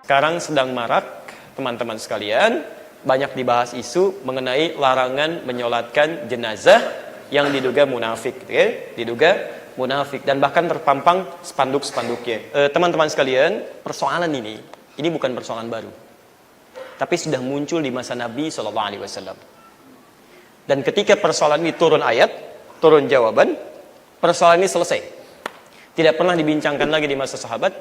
Sekarang sedang marak, teman-teman sekalian, banyak dibahas isu mengenai larangan menyolatkan jenazah yang diduga munafik, ya? Diduga munafik, dan bahkan terpampang spanduk-spanduknya. Teman-teman sekalian, persoalan ini bukan persoalan baru, tapi sudah muncul di masa Nabi SAW. Dan ketika persoalan ini turun ayat, turun jawaban, persoalan ini selesai. Tidak pernah dibincangkan lagi di masa sahabat,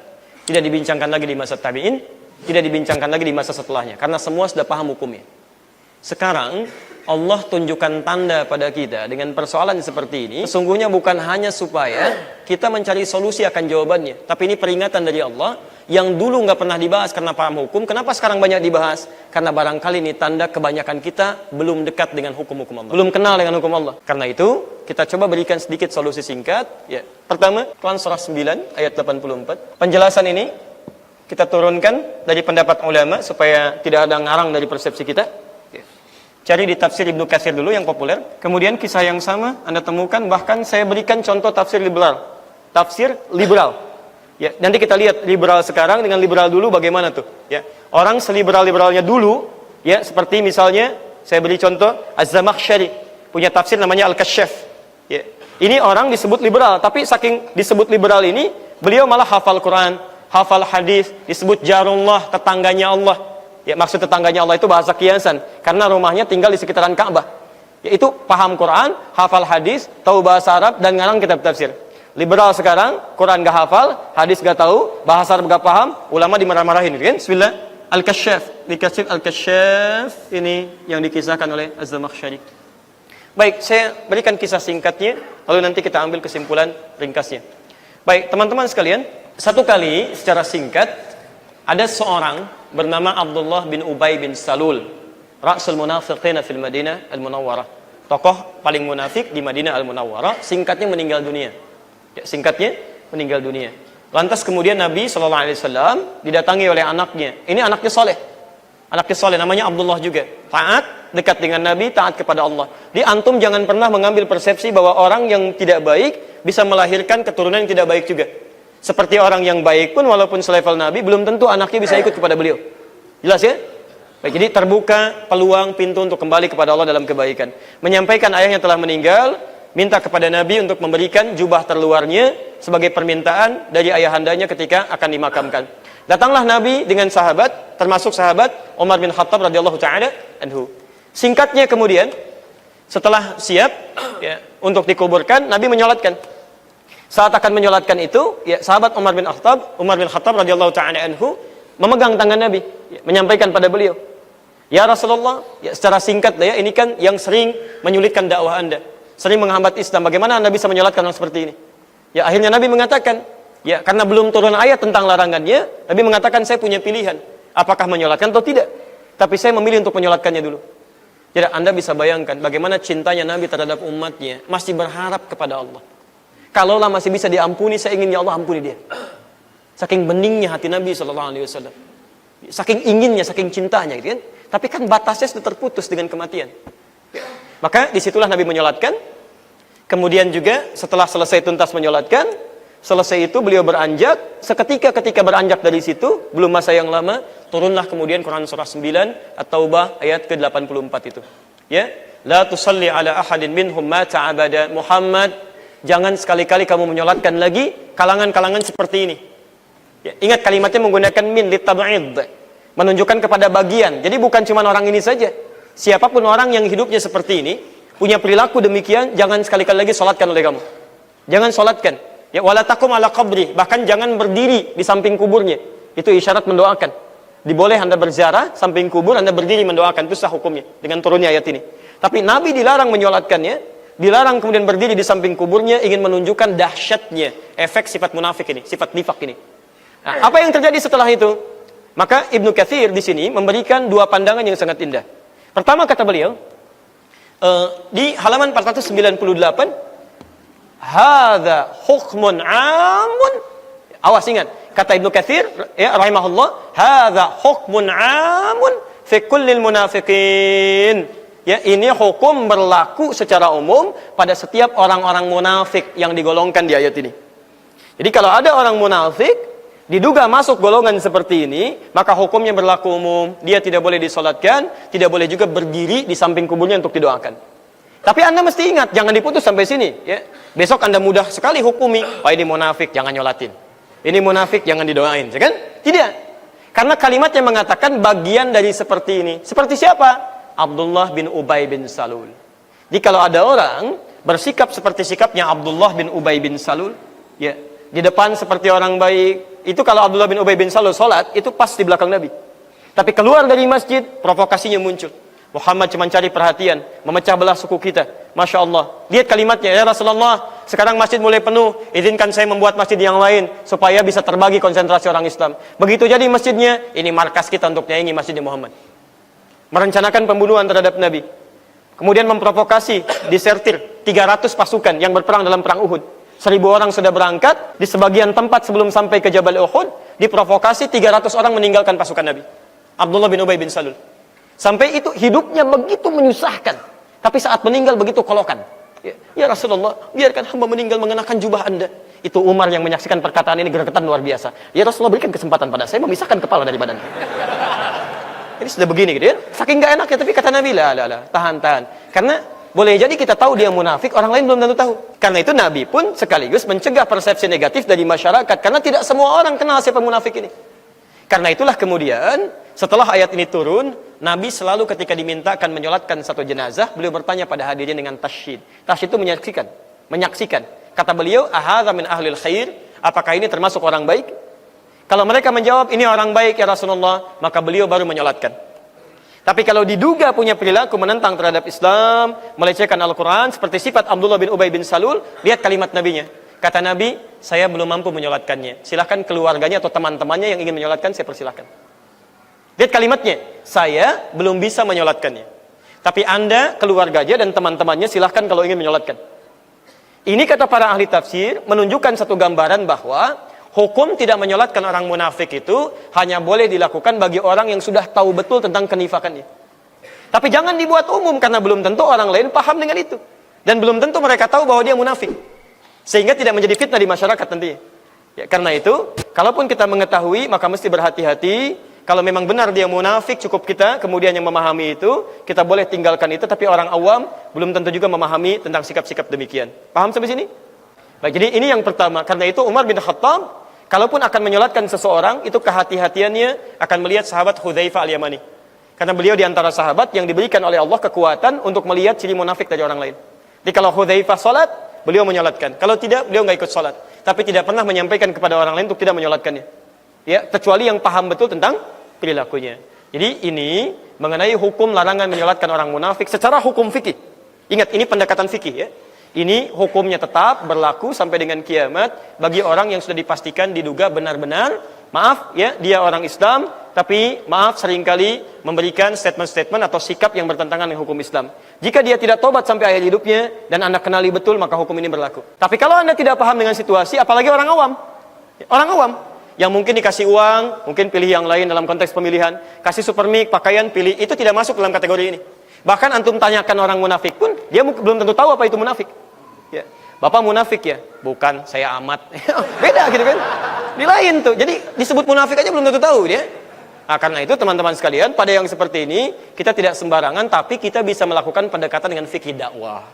tidak dibincangkan lagi di masa tabi'in, tidak dibincangkan lagi di masa setelahnya, karena semua sudah paham hukumnya. Sekarang Allah tunjukkan tanda pada kita dengan persoalan seperti ini. Sesungguhnya bukan hanya supaya kita mencari solusi akan jawabannya, tapi ini peringatan dari Allah yang dulu nggak pernah dibahas karena paham hukum. Kenapa sekarang banyak dibahas? Karena barangkali ini tanda kebanyakan kita belum dekat dengan hukum-hukum Allah, belum kenal dengan hukum Allah. Karena itu kita coba berikan sedikit solusi singkat. Ya, pertama, Quran surah 9 ayat 84. Penjelasan ini kita turunkan dari pendapat ulama supaya tidak ada ngarang dari persepsi kita. Cari di tafsir Ibnu Katsir dulu yang populer. Kemudian kisah yang sama Anda temukan, bahkan saya berikan contoh tafsir liberal. Tafsir liberal. Ya, nanti kita lihat liberal sekarang dengan liberal dulu bagaimana tuh. Ya, orang seliberal-liberalnya dulu, ya seperti misalnya saya beri contoh Az-Zamakhsyari punya tafsir namanya Al-Kasyaf. Ya, ini orang disebut liberal, tapi saking disebut liberal ini, beliau malah hafal Quran, hafal hadis, disebut jarullah, tetangganya Allah. Ya, maksud tetangganya Allah itu bahasa kiasan, karena rumahnya tinggal di sekitaran Ka'bah. Yaitu paham Quran, hafal hadis, tahu bahasa Arab, dan ngarang kitab tafsir. Liberal sekarang, Quran gak hafal, hadis gak tahu, bahasa Arab gak paham, ulama dimarah-marahin, kan? Bismillah. Al-Kasyaf, dikasih Al-Kasyaf, ini yang dikisahkan oleh Az-Zamakhsyari. Baik, saya berikan kisah singkatnya, lalu nanti kita ambil kesimpulan ringkasnya. Baik, teman-teman sekalian, satu kali secara singkat, ada seorang bernama Abdullah bin Ubay bin Salul, Ra'sul Munafiqina fil Madinah Al-Munawwarah. Tokoh paling munafik di Madinah Al-Munawwarah, singkatnya meninggal dunia. Ya, singkatnya meninggal dunia. Lantas kemudian Nabi SAW didatangi oleh anaknya. Ini anaknya soleh. Anaknya soleh, namanya Abdullah juga. Taat, dekat dengan Nabi, taat kepada Allah. Di antum jangan pernah mengambil persepsi bahwa orang yang tidak baik bisa melahirkan keturunan yang tidak baik juga. Seperti orang yang baik pun walaupun selevel Nabi, belum tentu anaknya bisa ikut kepada beliau. Jelas ya? Baik, jadi terbuka peluang pintu untuk kembali kepada Allah dalam kebaikan. Menyampaikan ayahnya telah meninggal, minta kepada Nabi untuk memberikan jubah terluarnya sebagai permintaan dari ayahandanya ketika akan dimakamkan. Datanglah Nabi dengan sahabat, termasuk sahabat Umar bin Khattab radhiyallahu taala anhu. Singkatnya kemudian, setelah siap ya, untuk dikuburkan, Nabi menyolatkan. Saat akan menyolatkan itu, ya, sahabat Umar bin Khattab radhiyallahu taala anhu memegang tangan Nabi, ya, menyampaikan pada beliau, "Ya Rasulullah, ya, secara singkat ya, ini kan yang sering menyulitkan dakwah Anda, sering menghambat Islam. Bagaimana Anda bisa menyolatkan orang seperti ini?" Ya, akhirnya Nabi mengatakan, ya, karena belum turun ayat tentang larangannya, Nabi mengatakan, "Saya punya pilihan, apakah menyolatkan atau tidak. Tapi saya memilih untuk menyolatkannya dulu." Jadi Anda bisa bayangkan bagaimana cintanya Nabi terhadap umatnya, masih berharap kepada Allah. Kalaulah masih bisa diampuni, saya ingin ya Allah ampuni dia. Saking beningnya hati Nabi SAW. Saking inginnya, saking cintanya, gitu kan? Tapi kan batasnya sudah terputus dengan kematian. Maka disitulah Nabi menyolatkan. Kemudian juga setelah selesai tuntas menyolatkan, selesai itu beliau beranjak. Seketika ketika beranjak dari situ, belum masa yang lama, turunlah kemudian Quran surah 9 At-Taubah ayat ke-84 itu. Ya, la tusalli ala ahadin minhum mata abada. Muhammad, jangan sekali-kali kamu menyolatkan lagi kalangan-kalangan seperti ini. Ya, ingat kalimatnya menggunakan min litab'id, menunjukkan kepada bagian. Jadi bukan cuma orang ini saja. Siapapun orang yang hidupnya seperti ini, punya perilaku demikian, jangan sekali-kali lagi solatkan oleh kamu. Jangan solatkan. Ya, wala taqum ala qabri, bahkan jangan berdiri di samping kuburnya. Itu isyarat mendoakan. Diboleh Anda berziarah samping kubur, Anda berdiri mendoakan, itu sah hukumnya dengan turunnya ayat ini. Tapi Nabi dilarang menyolatkannya. Dilarang kemudian berdiri di samping kuburnya, ingin menunjukkan dahsyatnya efek sifat munafik ini, sifat nifak ini. Nah, apa yang terjadi setelah itu? Maka Ibnu Katsir di sini memberikan dua pandangan yang sangat indah. Pertama kata beliau, di halaman 498, hadza hukmun amun. Awas ingat, kata Ibnu Katsir ya rahimahullah, hadza hukmun amun fi kullil munafiqin. Ya, ini hukum berlaku secara umum pada setiap orang-orang munafik yang digolongkan di ayat ini. Jadi kalau ada orang munafik, diduga masuk golongan seperti ini, maka hukumnya berlaku umum. Dia tidak boleh disolatkan, tidak boleh juga berdiri di samping kuburnya untuk didoakan. Tapi Anda mesti ingat, jangan diputus sampai sini. Ya. Besok Anda mudah sekali hukumi, wah ini munafik, jangan nyolatin. Ini munafik, jangan didoain. Ya kan? Tidak. Karena kalimatnya mengatakan bagian dari seperti ini. Seperti siapa? Abdullah bin Ubay bin Salul. Jadi kalau ada orang bersikap seperti sikapnya Abdullah bin Ubay bin Salul, ya, di depan seperti orang baik, itu kalau Abdullah bin Ubay bin Salul sholat, itu pas di belakang Nabi. Tapi keluar dari masjid, provokasinya muncul. Muhammad cuma cari perhatian, memecah belah suku kita. Masya Allah. Lihat kalimatnya, ya Rasulullah, sekarang masjid mulai penuh, izinkan saya membuat masjid yang lain, supaya bisa terbagi konsentrasi orang Islam. Begitu jadi masjidnya, ini markas kita untuk nyaingi masjidnya Muhammad. Merencanakan pembunuhan terhadap Nabi. Kemudian memprovokasi, disertir 300 pasukan yang berperang dalam perang Uhud. 1000 orang sudah berangkat, di sebagian tempat sebelum sampai ke Jabal Uhud, diprovokasi 300 orang meninggalkan pasukan Nabi. Abdullah bin Ubay bin Salul. Sampai itu hidupnya begitu menyusahkan. Tapi saat meninggal begitu kolokan. Ya Rasulullah, biarkan hamba meninggal mengenakan jubah Anda. Itu Umar yang menyaksikan perkataan ini gergetan luar biasa. Ya Rasulullah, berikan kesempatan pada saya memisahkan kepala dari badan. Jadi sudah begini gitu ya. Saking gak enaknya, tapi kata Nabi, tahan. Karena boleh jadi kita tahu dia munafik, orang lain belum tentu tahu. Karena itu Nabi pun sekaligus mencegah persepsi negatif dari masyarakat. Karena tidak semua orang kenal siapa munafik ini. Karena itulah kemudian, setelah ayat ini turun, Nabi selalu ketika dimintakan menyolatkan satu jenazah, beliau bertanya pada hadirin dengan tasyid. Tasyid itu menyaksikan. Kata beliau, ahadza min ahlil khair? Apakah ini termasuk orang baik? Kalau mereka menjawab, ini orang baik ya Rasulullah, maka beliau baru menyolatkan. Tapi kalau diduga punya perilaku menentang terhadap Islam, melecehkan Al-Quran, seperti sifat Abdullah bin Ubay bin Salul, lihat kalimat Nabinya. Kata Nabi, saya belum mampu menyolatkannya. Silahkan keluarganya atau teman-temannya yang ingin menyolatkan, saya persilahkan. Lihat kalimatnya, saya belum bisa menyolatkannya. Tapi Anda, keluarganya dan teman-temannya, silahkan kalau ingin menyolatkan. Ini kata para ahli tafsir, menunjukkan satu gambaran bahwa hukum tidak menyolatkan orang munafik itu hanya boleh dilakukan bagi orang yang sudah tahu betul tentang kenifakannya. Tapi jangan dibuat umum, karena belum tentu orang lain paham dengan itu. Dan belum tentu mereka tahu bahwa dia munafik. Sehingga tidak menjadi fitnah di masyarakat nantinya. Ya, karena itu, kalaupun kita mengetahui, maka mesti berhati-hati. Kalau memang benar dia munafik, cukup kita kemudian yang memahami itu, kita boleh tinggalkan itu. Tapi orang awam belum tentu juga memahami tentang sikap-sikap demikian. Paham sampai sini? Baik, jadi ini yang pertama. Karena itu Umar bin Khattab, kalaupun akan menyolatkan seseorang, itu kehati-hatiannya akan melihat sahabat Hudzaifah al-Yamani. Karena beliau diantara sahabat yang diberikan oleh Allah kekuatan untuk melihat ciri munafik dari orang lain. Jadi kalau Hudzaifah salat, beliau menyolatkan. Kalau tidak, beliau nggak ikut salat. Tapi tidak pernah menyampaikan kepada orang lain untuk tidak menyolatkannya. Ya, kecuali yang paham betul tentang perilakunya. Jadi ini mengenai hukum larangan menyolatkan orang munafik secara hukum fikih. Ingat, ini pendekatan fikih ya. Ini hukumnya tetap berlaku sampai dengan kiamat bagi orang yang sudah dipastikan diduga benar-benar, maaf ya, dia orang Islam, tapi maaf seringkali memberikan statement-statement atau sikap yang bertentangan dengan hukum Islam. Jika dia tidak tobat sampai akhir hidupnya dan Anda kenali betul, maka hukum ini berlaku. Tapi kalau Anda tidak paham dengan situasi, apalagi orang awam. Orang awam yang mungkin dikasih uang, mungkin pilih yang lain dalam konteks pemilihan, kasih supermik, pakaian, pilih, itu tidak masuk dalam kategori ini. Bahkan antum tanyakan orang munafik pun, dia belum tentu tahu apa itu munafik. Ya. Bapak munafik ya? Bukan, saya amat. Beda gitu kan? Di lain tuh. Jadi disebut munafik aja belum tentu tahu dia. Nah, karena itu teman-teman sekalian, pada yang seperti ini kita tidak sembarangan, tapi kita bisa melakukan pendekatan dengan fikih dakwah.